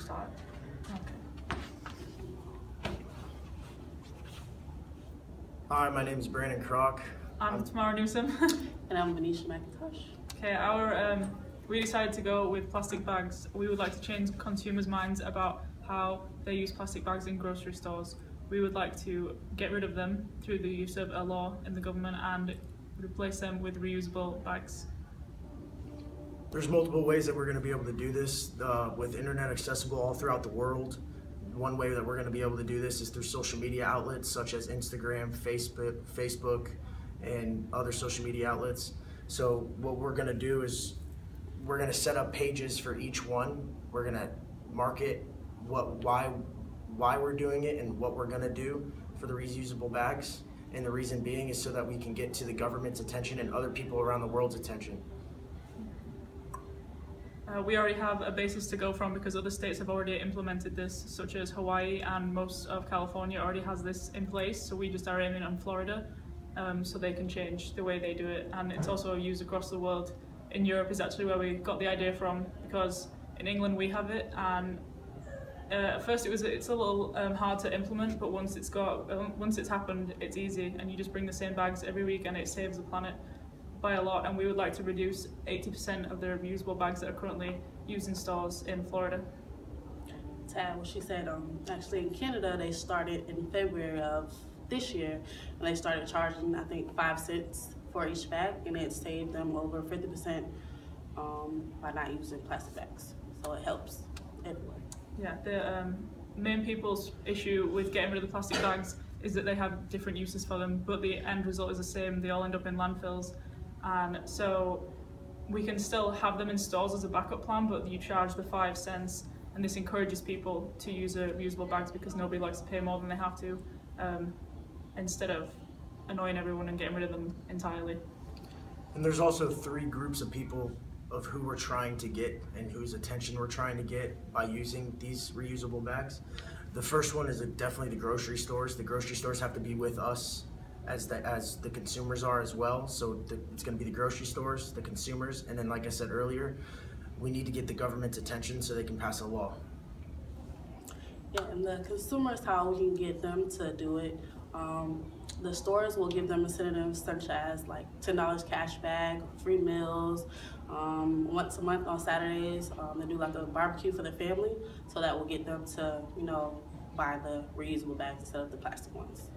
you start? Okay. Hi, my name is Brandon Kroc. I'm Tamara Newsom. And I'm Venetia McIntosh. Okay, we decided to go with plastic bags. We would like to change consumers' minds about how they use plastic bags in grocery stores. We would like to get rid of them through the use of a law in the government and replace them with reusable bags. There's multiple ways that we're going to be able to do this with internet accessible all throughout the world. One way that we're going to be able to do this is through social media outlets such as Instagram, Facebook, and other social media outlets. So what we're going to do is we're going to set up pages for each one. We're going to market why we're doing it and what we're going to do for the reusable bags. And the reason being is so that we can get to the government's attention and other people around the world's attention. We already have a basis to go from because other states have already implemented this, such as Hawaii, and most of California already has this in place. So we just are aiming on Florida so they can change the way they do it. And it's also used across the world. In Europe is actually where we got the idea from, because in England we have it, and at first it's a little hard to implement, but once it's happened, it's easy, and you just bring the same bags every week and it saves the planet by a lot. And we would like to reduce 80% of the reusable bags that are currently used in stores in Florida. To add what she said, actually in Canada they started in February of this year, and they started charging I think 5 cents for each bag, and it saved them over 50% by not using plastic bags. So it helps everyone. Yeah, the main people's issue with getting rid of the plastic bags is that they have different uses for them, but the end result is the same. They all end up in landfills. And so we can still have them in stores as a backup plan, but you charge the 5 cents, and this encourages people to use reusable bags because nobody likes to pay more than they have to, instead of annoying everyone and getting rid of them entirely. And there's also 3 groups of people of who we're trying to get and whose attention we're trying to get by using these reusable bags. The first one is definitely the grocery stores. The grocery stores have to be with us as the consumers are as well. So it's going to be the grocery stores, the consumers, and then like I said earlier, we need to get the government's attention so they can pass a law. Yeah, and the consumers, how we can get them to do it. The stores will give them incentives such as like $10 cash back, free meals, once a month on Saturdays. They do like a barbecue for the family, so that will get them to, buy the reusable bags instead of the plastic ones.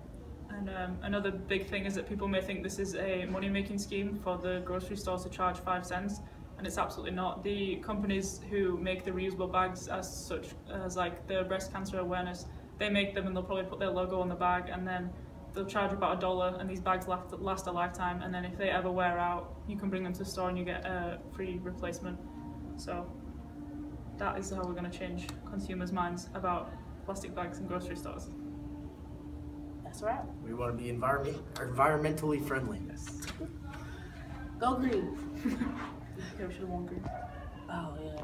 And another big thing is that people may think this is a money-making scheme for the grocery stores to charge 5 cents, and it's absolutely not. The companies who make the reusable bags as like the breast cancer awareness, they make them and they'll probably put their logo on the bag, and then they'll charge about $1, and these bags last a lifetime, and then if they ever wear out, you can bring them to the store and you get a free replacement. So that is how we're going to change consumers' minds about plastic bags in grocery stores. That's right. We want to be environmentally friendly. Yes. Go green. Yeah, we should have worn green. Oh yeah.